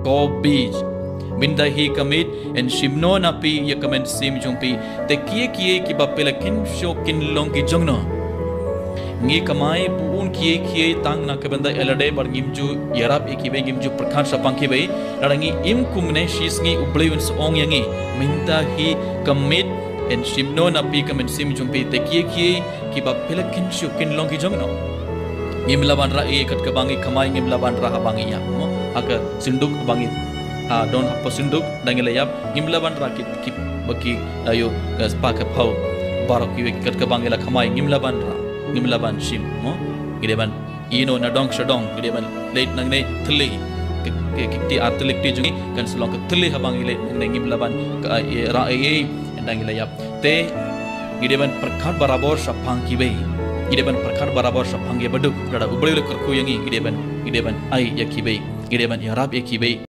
go beach minda hi kamit en shimno na pi ya kamen sim jumpi te kie ki ba pelakin sho kin long ki jongno ngi kamai puun kie tang na kabanda elade bar ngimju yarap ekibe ngimju prakhan sapang ki bai larangi im kumne shisngi ubleun song yangi minda hi kamit en shimno na pi kamen sim jumpi te kie ki ba pelakin sho kin long ki jongno ngimlaban ra e kat kabangi kamai ngimlaban ra habangi ya mo aga sinduk bangi don happo sinduk dangile yap ngimlaban ra ki baki ayo spa ka phau barak ki kat kabangi la kamai ngimlaban shim mo gideban ino na dong shadong gideban late nang ne thli ki atlik ti jungi kan selong ka thli habangi le ngimlaban ka ra e dangile yap te gideban prakhat barabar sapang ki be gideban prakhat barabar sapang ge baduk rada ubleul kerku yangi gideban ai yakibe gideban yarab yakibe